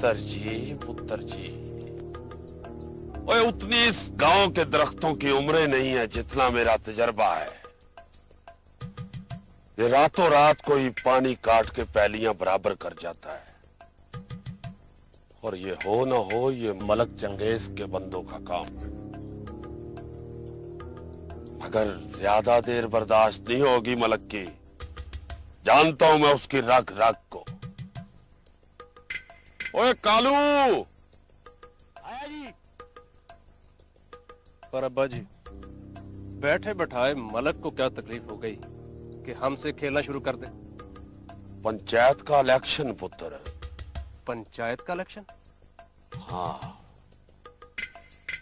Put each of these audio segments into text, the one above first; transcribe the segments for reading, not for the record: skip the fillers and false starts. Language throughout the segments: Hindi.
पुत्र जी, ओए उतनी इस गांव के दरख्तों की उम्रें नहीं है जितना मेरा तजर्बा है। ये रातों रात कोई पानी काट के पैलियां बराबर कर जाता है, और ये हो ना हो ये मलक चंगेज के बंदों का काम है। अगर ज्यादा देर बर्दाश्त नहीं होगी मलक की, जानता हूं मैं उसकी रग रग को। ओए कालू! आया जी। पर अब्बा जी, बैठे बैठाए मलक को क्या तकलीफ हो गई कि हमसे खेलना शुरू कर दे? पंचायत का इलेक्शन पुत्र। पंचायत का इलेक्शन? हाँ,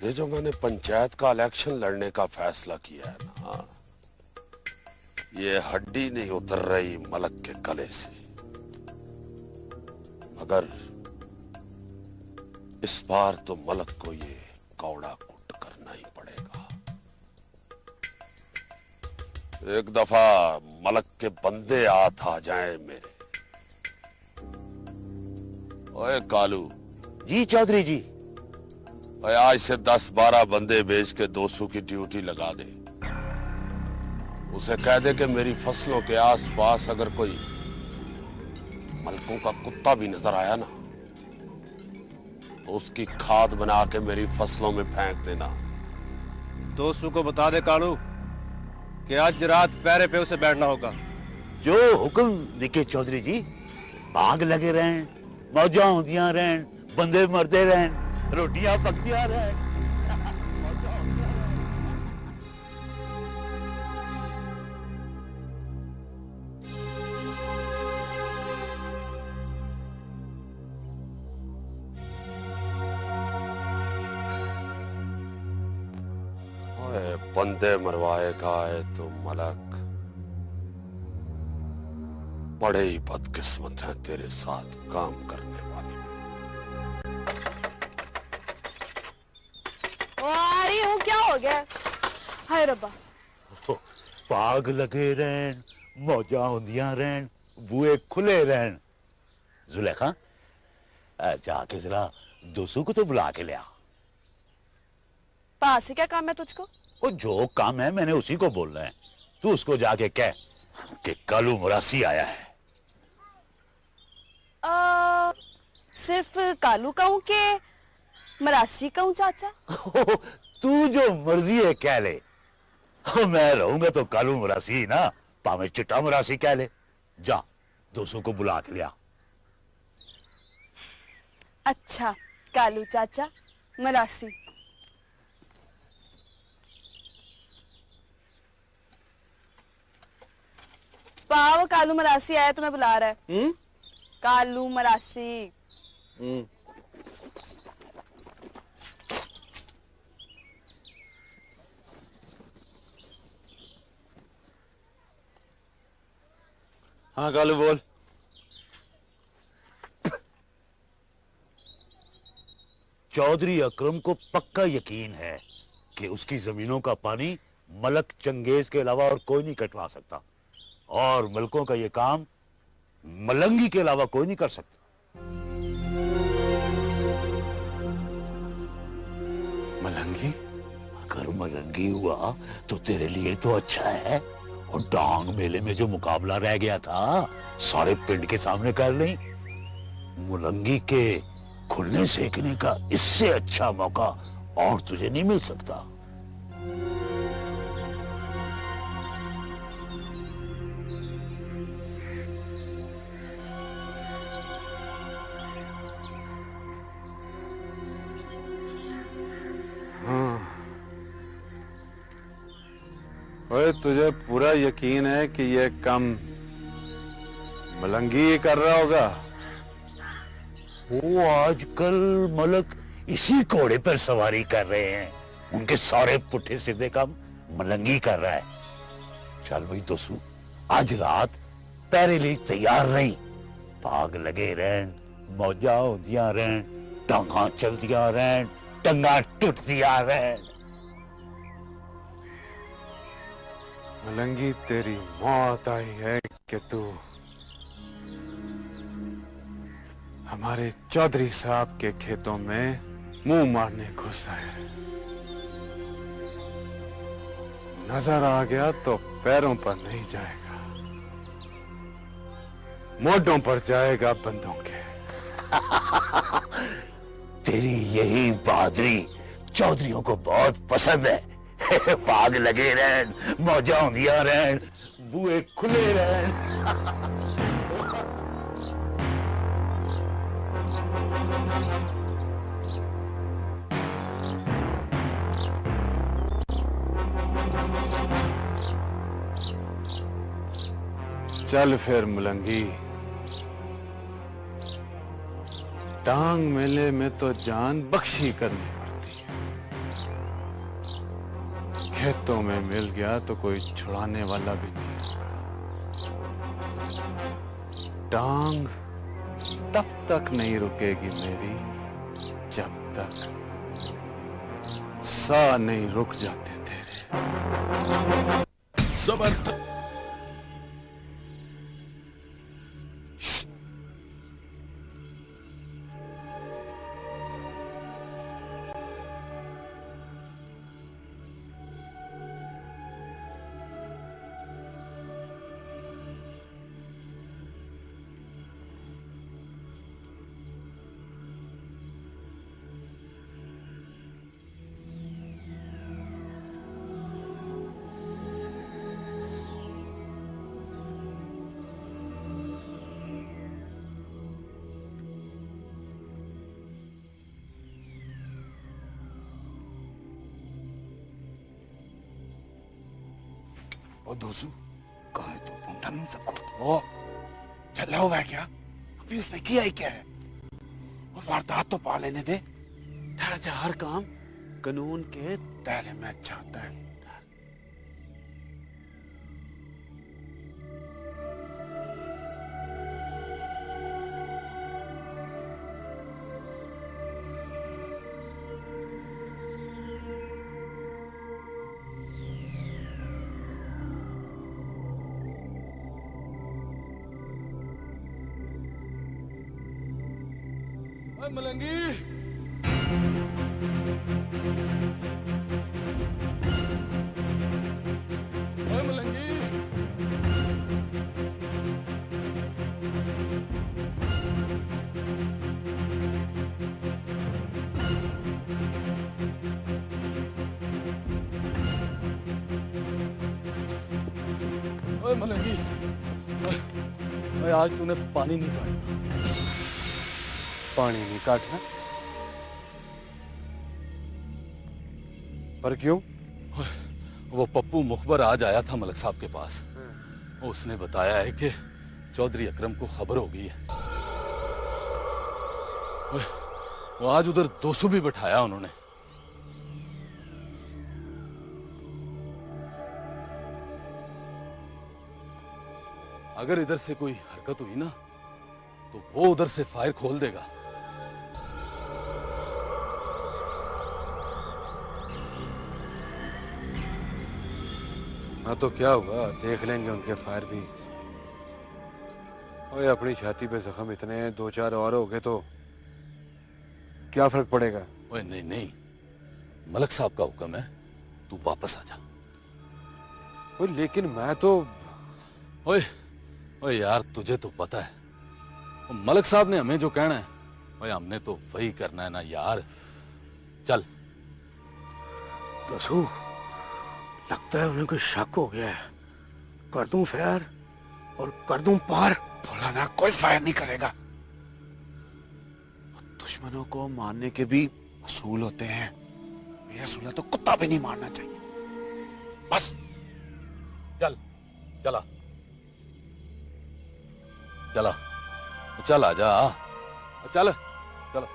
ये जो मैंने पंचायत का इलेक्शन लड़ने का फैसला किया है ना, ये हड्डी नहीं उतर रही मलक के गले से। मगर इस बार तो मलक को ये कौड़ा कुट करना ही पड़ेगा। एक दफा मलक के बंदे हाथ आ जाएं मेरे। ओए कालू! जी चौधरी जी। ओए आज से 10-12 बंदे भेज के 200 की ड्यूटी लगा दे। उसे कह दे कि मेरी फसलों के आसपास अगर कोई मलकों का कुत्ता भी नजर आया ना, तो उसकी खाद बना के मेरी फसलों में फेंक देना। दोस्तों को बता दे कालू कि आज रात पैरे पे उसे बैठना होगा। जो हुक्म दिखे चौधरी जी। भाग लगे रहन, मौजा होंदियां रहन, बंदे मरते रहन, रोटियां पकतियां रहन। ओए बंदे मरवाएगा है तो मलक, बड़े ही बदकिस्मत हैं तेरे साथ काम करने वाले। आ रही हूँ, क्या हो गया? हाय रब्बा! भाग लगे रहन, मौजा होंदियां रहन, बुए खुले रहन। जुलेखा, जाके जरा दोस्तों को तो बुला के ले आ। पास से क्या काम है तुझको? वो जो काम है मैंने उसी को बोलना है। तू उसको जाके कह कि कालू मुरासी आया है। सिर्फ कालू कहूँ के मरासी कहूँ चाचा? तू जो मर्जी है कह ले। मैं रहूंगा तो कालू मुरासी ही ना, पावे चिट्टा मुरासी कह ले। जा, दोस्तों को बुला के ले आ। अच्छा, कालू चाचा मरासी। पाव कालू मरासी आया, तुम्हें बुला रहा है। कालू मरासी। हाँ कालू बोल। चौधरी अकरम को पक्का यकीन है कि उसकी जमीनों का पानी मलक चंगेज के अलावा और कोई नहीं कटवा सकता, और मलकों का ये काम मलंगी के अलावा कोई नहीं कर सकता। मलंगी? अगर मलंगी हुआ तो तेरे लिए तो अच्छा है। और डांग मेले में जो मुकाबला रह गया था, सारे पिंड के सामने कर ली। मलंगी के खुलने सेकने का इससे अच्छा मौका और तुझे नहीं मिल सकता। ओए तुझे पूरा यकीन है कि ये काम मलंगी ही कर रहा होगा? वो आजकल मलक इसी घोड़े पर सवारी कर रहे हैं। उनके सारे पुट्ठे सीधे काम मलंगी कर रहा है। चल भाई दोस्तों, आज रात पैरे लिए तैयार रही। भाग लगे रहन, मौजा होदियां रहन, टांगा चलदियां रहन, टंगा टूटदियां रहन। मलंगी तेरी मौत आई है कि तू हमारे चौधरी साहब के खेतों में मुंह मारने घुसा है। नजर आ गया तो पैरों पर नहीं जाएगा, मोढों पर जाएगा बंदों के। तेरी यही बहादुरी चौधरियों को बहुत पसंद है। भाग लगे रहन, मौजा होंदियां रहन, बुए खुले रहन। चल फिर मलंगी, टांग मेले में तो जान बख्शी करनी पड़ती है। खेतों में मिल गया तो कोई छुड़ाने वाला भी नहीं होगा। टांग तब तक नहीं रुकेगी मेरी जब तक साह नहीं रुक जाते तेरे। जबरदस्त। ओ दोसू, कहा है तू ढूंढा नहीं सबको? ओ चला हुआ है क्या? अभी उसने किया ही क्या है? और वारदात तो पा लेने दे। ठहर जा, हर काम कानून के दायरे में अच्छा होता है। मलंगी, ओए मलंगी, ओए मलंगी, ओए आज तूने पानी नहीं काटा। पानी नहीं काटना? पर क्यों? वो पप्पू मुखबर आज आया था मलक साहब के पास। उसने बताया है कि चौधरी अकरम को खबर हो गई है। वो आज उधर 200 भी बैठाया उन्होंने। अगर इधर से कोई हरकत हुई ना तो वो उधर से फायर खोल देगा। हाँ तो क्या हुआ, देख लेंगे उनके फायर भी। ओए अपनी छाती पे जख्म इतने हैं, 2-4 और हो गए तो क्या फर्क पड़ेगा? ओए नहीं नहीं, मलक साहब का हुक्म है, तू वापस आ जा। ओए लेकिन मैं तो ओए ओए यार, तुझे तो पता है मलक साहब ने हमें जो कहना है ओए हमने तो वही करना है ना यार। चल। दोसू, लगता है उन्हें कोई शक हो गया है। कर दूं फायर और कर दूं पार, बोला ना कोई फायर नहीं करेगा। दुश्मनों को मारने के भी असूल होते हैं। ये असूल है तो कुत्ता भी नहीं मारना चाहिए। बस चल, चला चला, चल आजा, चल चल।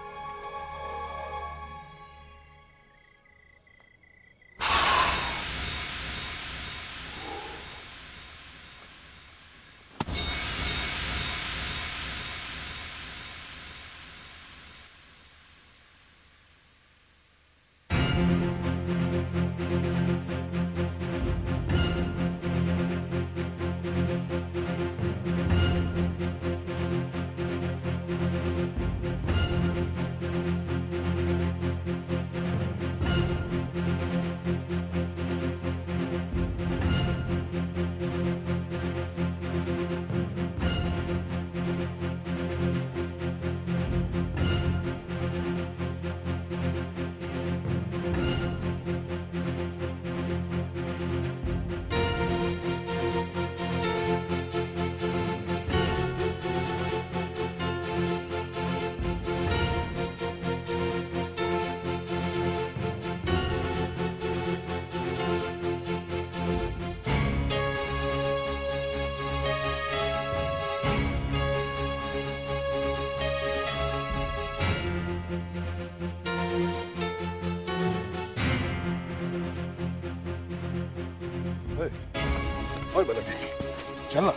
ओए बलक चल ना।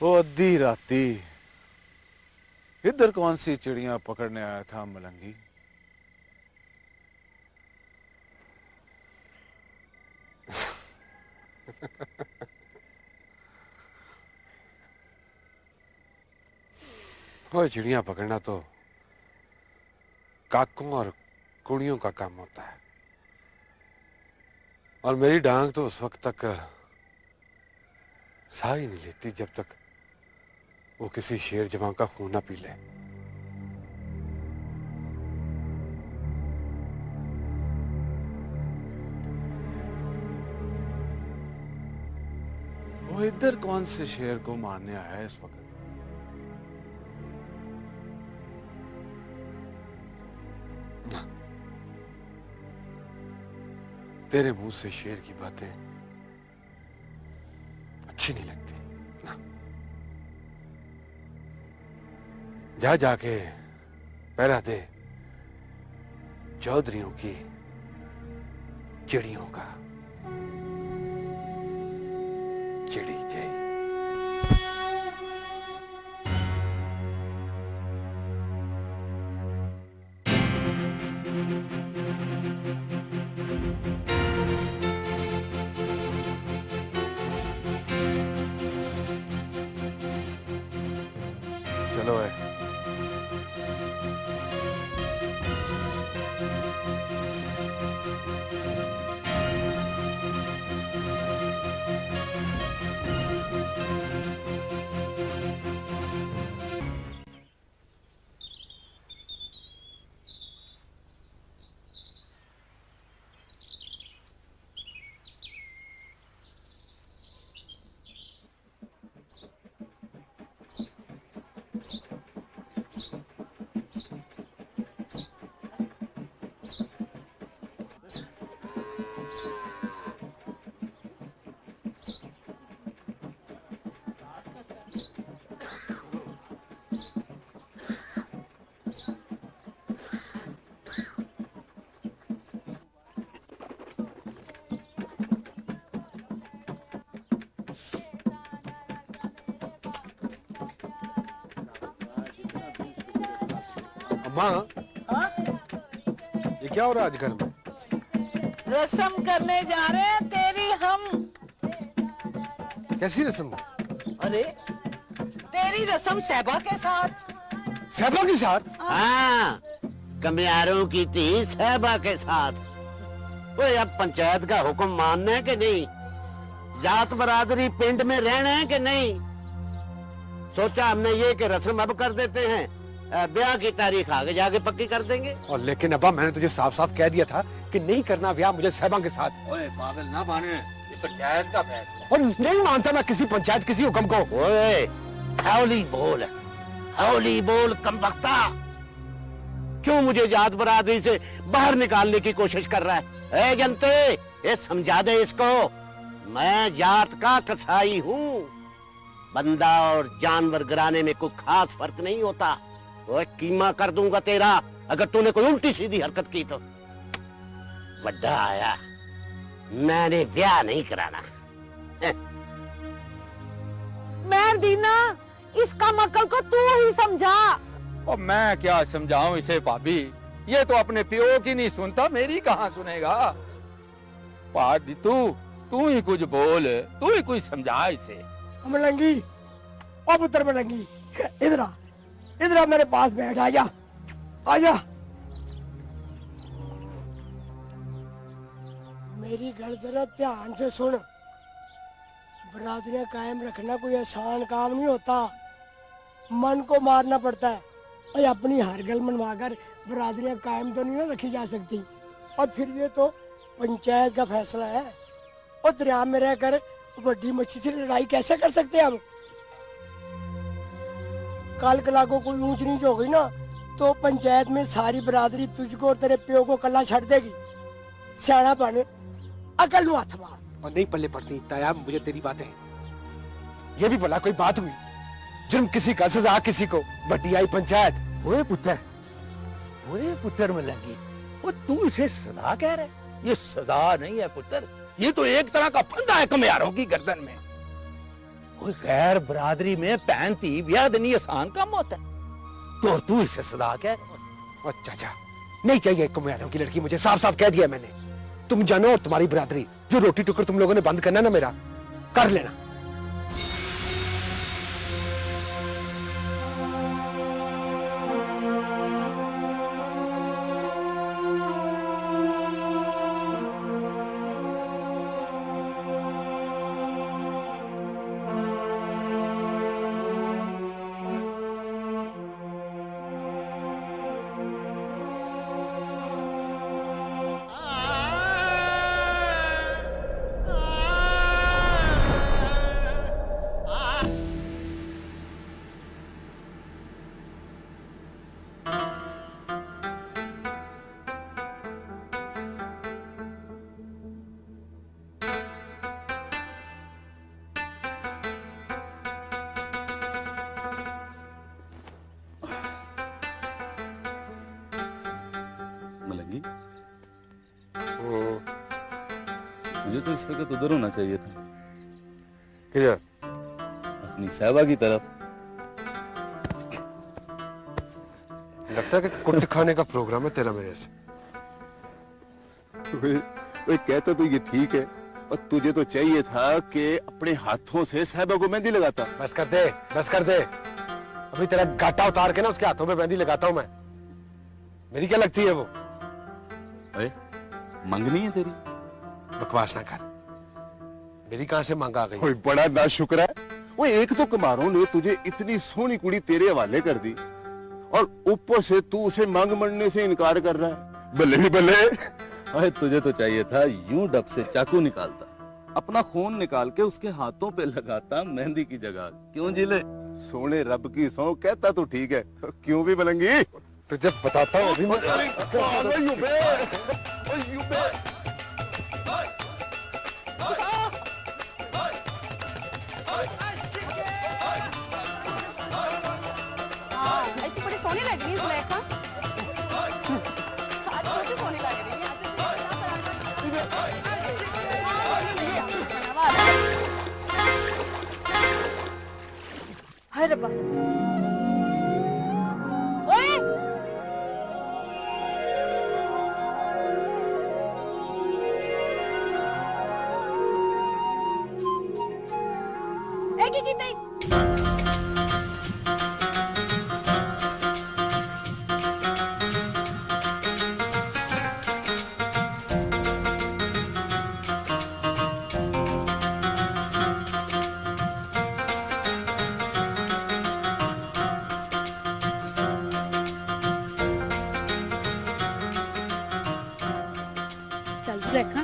वो अद्धी राती इधर कौन सी चिड़िया पकड़ने आया था मलंगी? वो चिड़िया पकड़ना तो काकों और कुड़ियों का काम होता है, और मेरी डांग तो उस वक्त तक साह ही नहीं लेती जब तक वो किसी शेर जवां का खून ना पी ले। वो इधर कौन से शेर को मारने आया है इस वक्त? ना, तेरे मुंह से शेर की बातें अच्छी नहीं लगती ना। जा जाके पहरा दे चौधरियों की चिड़ियों का। चिड़ी जय। चलो है। अम्मा, ये क्या हो रहा है आज घर में? रस्म करने जा रहे हैं तेरी हम। कैसी रस्म? अरे तेरी रस्म सहबा के साथ। सहबा के साथ? हाँ, कमियारों की थी सहबा के साथ। ओए अब पंचायत का हुक्म मानना है कि नहीं? जात बरादरी पिंड में रहना है कि नहीं? सोचा हमने ये कि रस्म अब कर देते हैं, ब्याह की तारीख आगे जाके पक्की कर देंगे। और लेकिन अब्बा मैंने तुझे साफ साफ कह दिया था कि नहीं करना ब्याह मुझे सहबा के साथ। ओए पागल ना माने, ये पंचायत का फैसला। और नहीं मानता मैं किसी पंचायत किसी हुक्म को। ओए हौली बोल कमबख्ता, क्यों मुझे जात बरादरी से बाहर निकालने की कोशिश कर रहा है? ए जनते, ये समझा दे इसको, मैं जात का कसाई हूँ। बंदा और जानवर गिराने में कोई खास फर्क नहीं होता। वो कीमा कर दूंगा तेरा अगर तूने कोई उल्टी सीधी हरकत की तो। बड्डा आया, मैंने ब्याह नहीं कराना। मैं दीना, इसका मकल को तू ही समझा। और मैं क्या समझाऊं इसे भाभी, ये तो अपने पियो की नहीं सुनता, मेरी कहाँ सुनेगा। पादी तू ही कुछ बोल, तू ही कुछ समझा इसे। मलंगी, ओ पुत्र मलंगी, इधर आ मेरे पास बैठ, आजा आजा। मेरी गल जरा ध्यान से सुन। बरादरियां कायम रखना कोई आसान काम नहीं होता, मन को मारना पड़ता है। और अपनी हर गल मनवाकर बरादरियां कायम तो नहीं ना रखी जा सकती। और फिर ये तो पंचायत का फैसला है। और दरिया में रहकर बड़ी मच्छी से लड़ाई कैसे कर सकते हैं हम? कल कला को कोई ऊंच नीच हो गई ना तो पंचायत में सारी बरादरी तुझको और तेरे प्यो को कला छड़ देगी। सियाना बन, अकल नु हाथ मार। और नहीं पल्ले पड़ती ताया मुझे तेरी बातें। ये भी भला कोई बात हुई? जुर्म किसी का, सजा किसी को, बड्डी आई पंचायत। ओए पुत्र मलंगी, वो तू इसे सजा कह रहा है? ये सजा नहीं है पुत्र, ये तो एक तरह का फंदा है कमियारों की गर्दन में। कोई गैर बरादरी में बहन धी ब्याह देनी आसान काम होता है, तो और तू इसे सजा कह रहा है? और चाचा नहीं चाहिए कुम्हारों की लड़की, मुझे साफ साफ कह दिया मैंने। तुम जानो और तुम्हारी बरादरी, जो रोटी टुकर तुम लोगों ने बंद करना ना मेरा, कर लेना। मलंगी, मुझे तो इस वक्त उधर होना चाहिए था। क्या? अपनी साहबा की तरफ। लगता है कि कुट खाने का प्रोग्राम है तेरा मेरे से। ओए कहता तो ये ठीक है, और तुझे तो चाहिए था कि अपने हाथों से साहबा को मेहंदी लगाता। बस कर दे, बस कर दे। अभी तेरा गाटा उतार के ना उसके हाथों में मेहंदी लगाता हूं मैं। मेरी क्या लगती है वो? अरे मंगनी है तेरी? बकवास ना कर, मेरी कहां से मांग आ गई? ओए बड़ा नाशुक्र है। वो एक तो कुम्हारों ने तुझे इतनी सोहनी कुड़ी तेरे हवाले कर दी, और ऊपर से तू उसे मांग मरने से इनकार कर रहा है। बल्ले भी बल्ले। अरे तुझे तो चाहिए था यूं डब से चाकू निकालता, अपना खून निकाल के उसके हाथों पे लगाता मेहंदी की जगह। क्यों जिले? सोने रब की सौ कहता तो ठीक है, क्यों भी बलंगी? तुझे बताता हूँ अभी मैं। आज तो बड़ी सोनी लग रही है जुलेखा। आज बहुत सोनी लग रही है। हाय रब्बा, ओए एक ही नहीं। चल जुलेखा,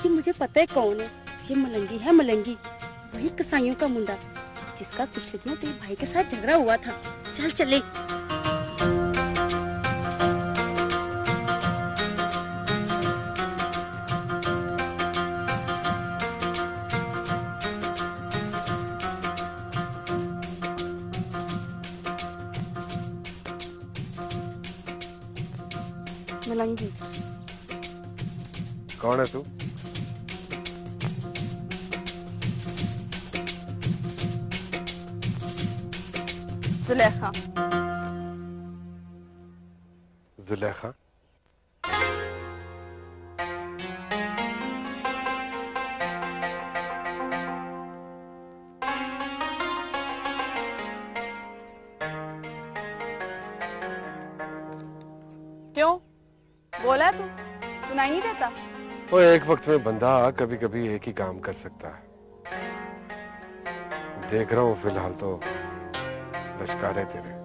ये मुझे पता है कौन है। ये मलंगी है, मलंगी, वही कसाईयों का मुंडा जिसका पिछले दिनों तेरे भाई के साथ झगड़ा हुआ था। चल चले। मलंगी, कौन है तू? जुलेखा। जुलेखा? क्यों बोला तू? सुनाई नहीं देता? वो एक वक्त में बंदा कभी कभी एक ही काम कर सकता है। देख रहा हूँ फिलहाल तो लश्कार है तेरे।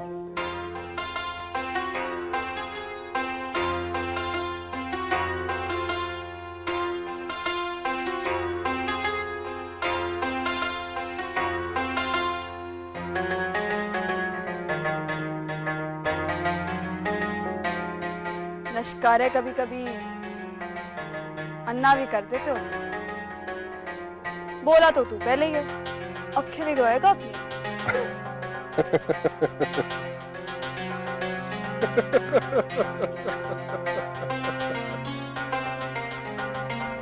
लश्कारे कभी कभी अन्ना भी कर देते हो। बोला तो तू पहले ही है, अखे भी रोएगा अपनी।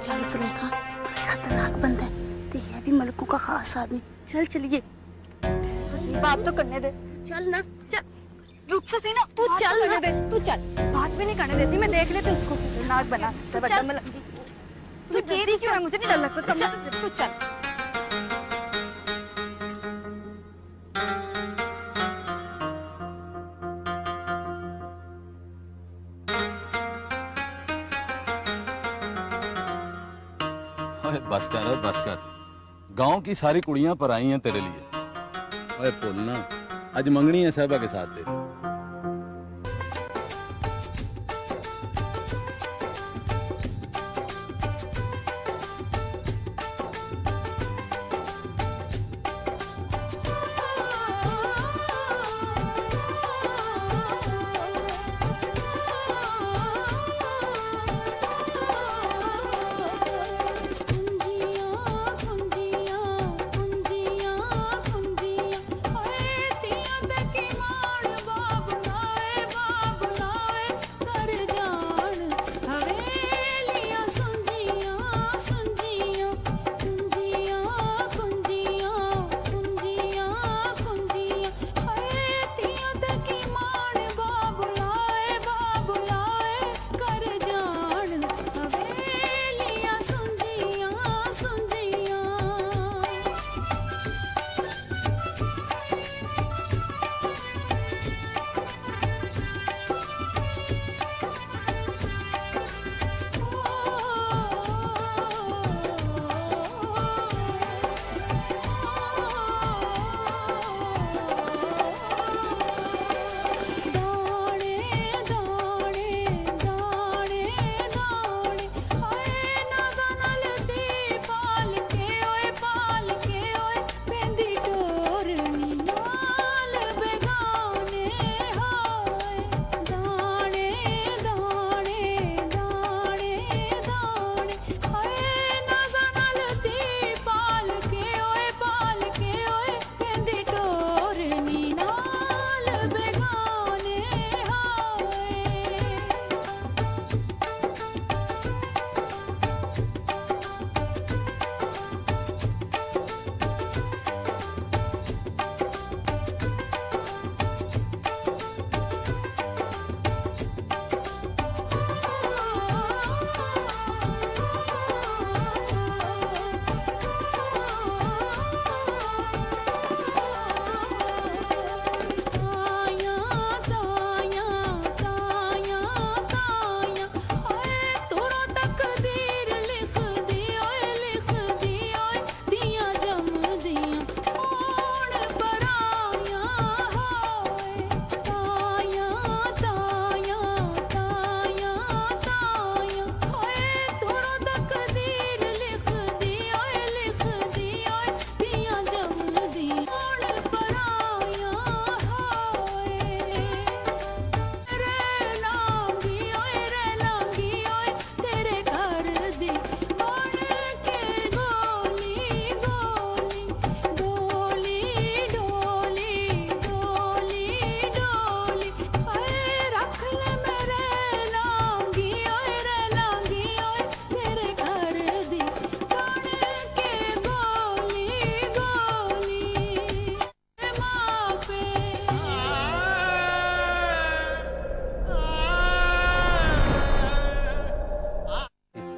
चल सुलेखा, बड़ा खतरनाक बंदा है, ते है भी मलकों का खास आदमी। चल चलिए। बात तो करने दे। चल ना, चल। रुक तो सही ना, तू चल ना, तू चल। बात भी नहीं करने देती, मैं देख लेती हूँ उसको खतरनाक बना। तू कह रही क्यों है? मुझे नहीं डर लगता। तू चल। बस कर, बस कर। गांव की सारी कुड़ियां पर आई हैं तेरे लिए। ओए बोलना, आज मंगनी है साहबा के साथ तेरी।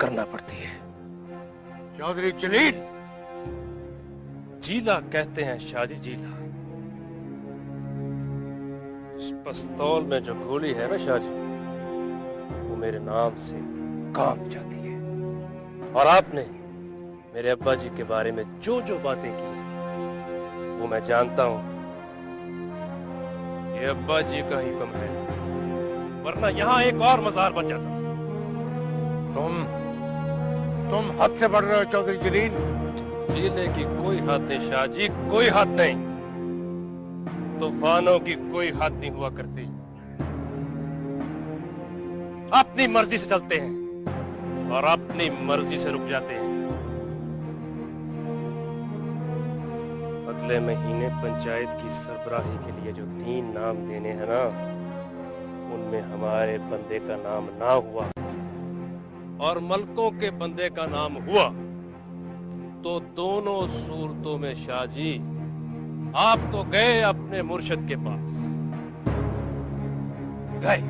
करना पड़ती है। चौधरी जलील, जीला कहते हैं शाहजी, जीला। इस पिस्तौल में जो गोली है ना शाहजी, वो मेरे नाम से काम जाती है। और आपने मेरे अब्बा जी के बारे में जो जो बातें की वो मैं जानता हूं। ये अब्बा जी का ही हुक्म है, वरना यहां एक और मजार बन जाता। तुम हद से बढ़ रहे हो चौधरी जलील। जीने की कोई हद नहीं शाहजी, कोई हद नहीं। तूफानों की कोई हद नहीं हुआ करती। अपनी मर्जी से चलते हैं और अपनी मर्जी से रुक जाते हैं। अगले महीने पंचायत की सरबराही के लिए जो 3 नाम देने हैं ना, उनमें हमारे बंदे का नाम ना हुआ और मलकों के बंदे का नाम हुआ तो दोनों सूरतों में शाहजी आप तो गए अपने मुर्शिद के पास, गए।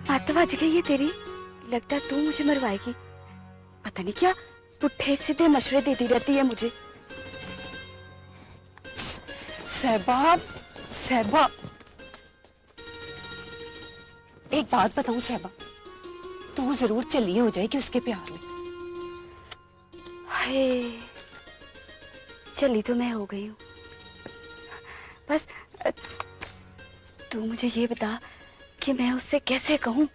बात बज गई है तेरी। लगता है तू मुझे मरवाएगी। पता नहीं क्या पुट्ठे सीधे मशवरे देती रहती है मुझे। सहबा, सहबा, एक बात बताऊं सहबा, तू जरूर चली हो जाएगी उसके प्यार में। हाय, चली तो मैं हो गई हूँ। बस तू मुझे ये बता कि मैं उससे कैसे कहूँ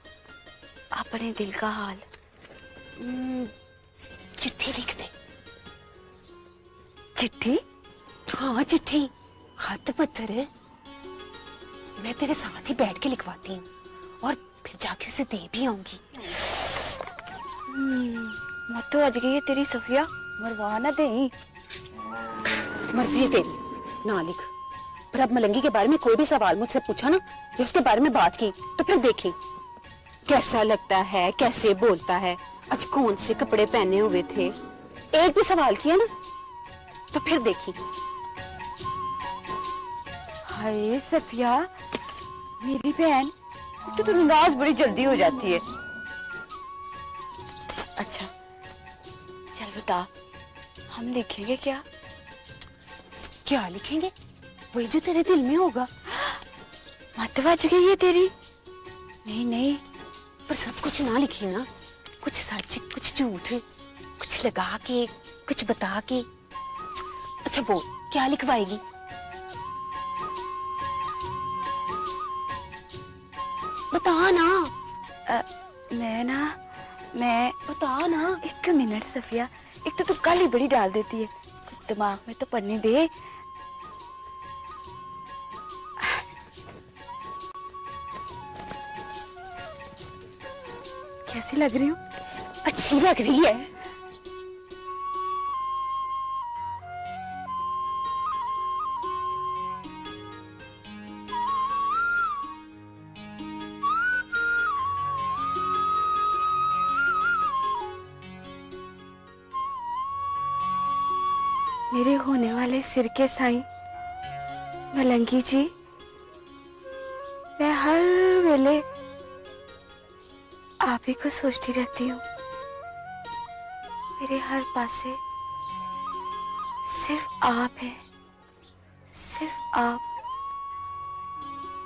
अपने दिल का हाल। चिट्ठी लिख दे। चिट्ठी? हाँ चिट्ठी, खत पत्थर है। मैं तेरे साथ ही बैठ के लिखवाती हूँ और फिर जाके उसे दे भी आऊंगी। मत तो आज गई है तेरी सफिया, मरवा ना दे। मर्जी है तेरी, ना लिख। पर अब मलंगी के बारे में कोई भी सवाल मुझसे पूछा ना, या उसके बारे में बात की, तो फिर देखी कैसा लगता है, कैसे बोलता है, आज कौन से कपड़े पहने हुए थे। एक भी सवाल किया ना तो फिर देखी। हाय सफिया, मेरी बहन, तो नाराज बड़ी जल्दी हो जाती है। अच्छा चल बता, हम लिखेंगे क्या? क्या लिखेंगे? वही जो तेरे दिल में होगा। मत बज गई है तेरी। नहीं नहीं, पर सब कुछ ना लिखे ना, कुछ सच कुछ झूठ, कुछ लगा के कुछ बता के। अच्छा बोल, क्या लिखवाएगी? बता ना। मैं बता ना। एक मिनट सफिया, एक तो तू काली बड़ी डाल देती है, दिमाग में तो पढ़ने दे। कैसी लग रही हूँ? अच्छी लग रही है। मेरे होने वाले सिर के साईं मलंगी जी, मैं हर वेले आप ही को सोचती रहती हूँ। मेरे हर पासे सिर्फ आप है, सिर्फ आप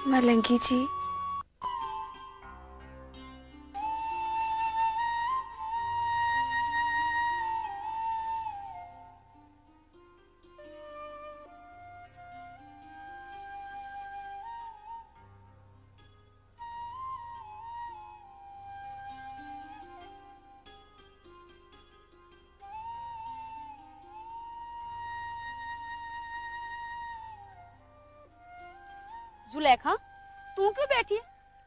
मलंगी जी। जुलेखा, तू क्यों बैठी है?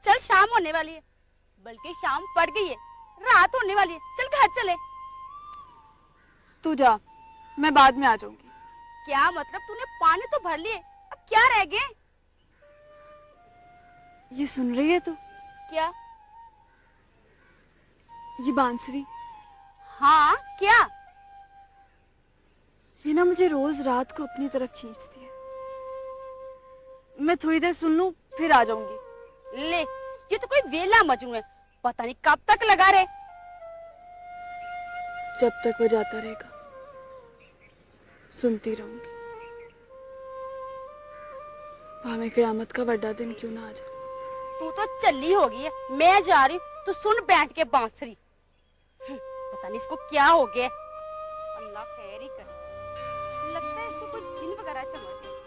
चल, शाम होने वाली है, बल्कि शाम पड़ गई है, रात होने वाली है। चल घर चले। तू जा, मैं बाद में आ जाऊंगी। क्या मतलब? तूने पानी तो भर लिए, अब क्या रह गए? ये सुन रही है तू? क्या? ये बांसुरी। हाँ क्या? ये ना मुझे रोज रात को अपनी तरफ खींचती है। मैं थोड़ी देर सुन लूं फिर आ जाऊंगी। ले, ये तो कोई वेला मजनू है, पता नहीं कब तक लगा रहे। जब तक वो जाता रहेगा सुनती रहूंगी। भाਵੇਂ कयामत का बड़ा दिन क्यों ना आ जाए। तू तो चली होगी है, मैं जा रही हूँ, तू सुन बैठ के बांसुरी। पता नहीं इसको क्या हो गया, अल्लाह खैर ही करे। लगता है इसको कोई जिन वगैरह चमक गया।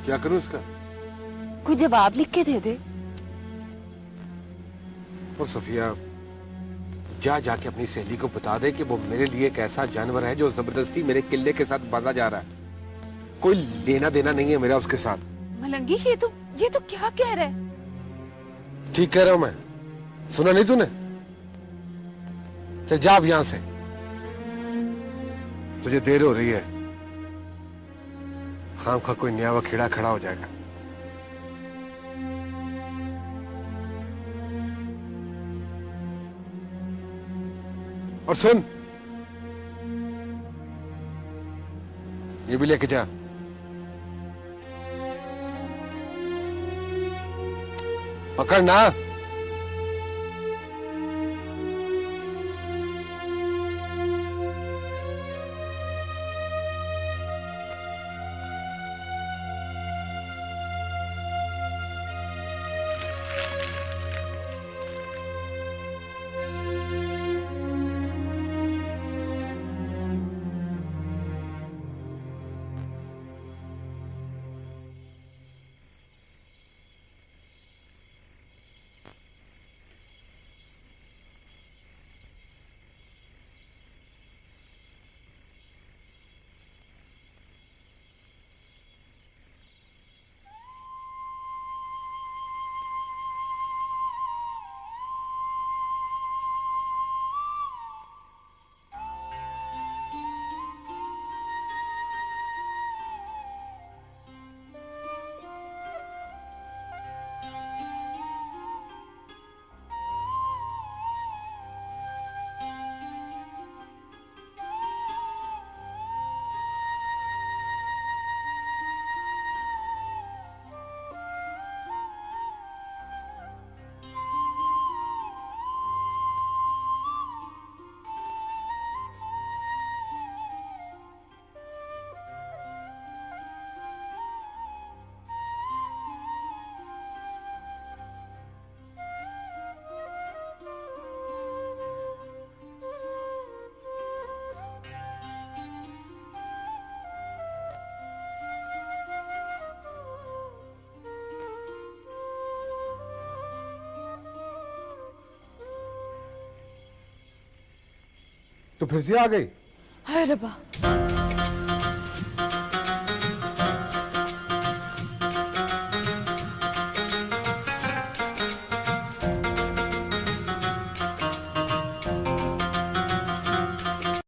क्या करूं इसका? कोई जवाब लिख के दे दे। और सफिया जा जाके अपनी सहेली को बता दे कि वो मेरे लिए एक ऐसा जानवर है जो जबरदस्ती मेरे किले के साथ बांधा जा रहा है। कोई लेना देना नहीं है मेरा उसके साथ। मलंगी ये तो क्या कह रहा है? ठीक कह रहा हूं मैं, सुना नहीं तूने? चल जा अब यहां से, तुझे देर हो रही है। खामखा कोई नया वखेड़ा खड़ा हो जाएगा। और सुन, ये भी लेके जा। पकड़ना। तो फिर से आ गई? हाय रब्बा।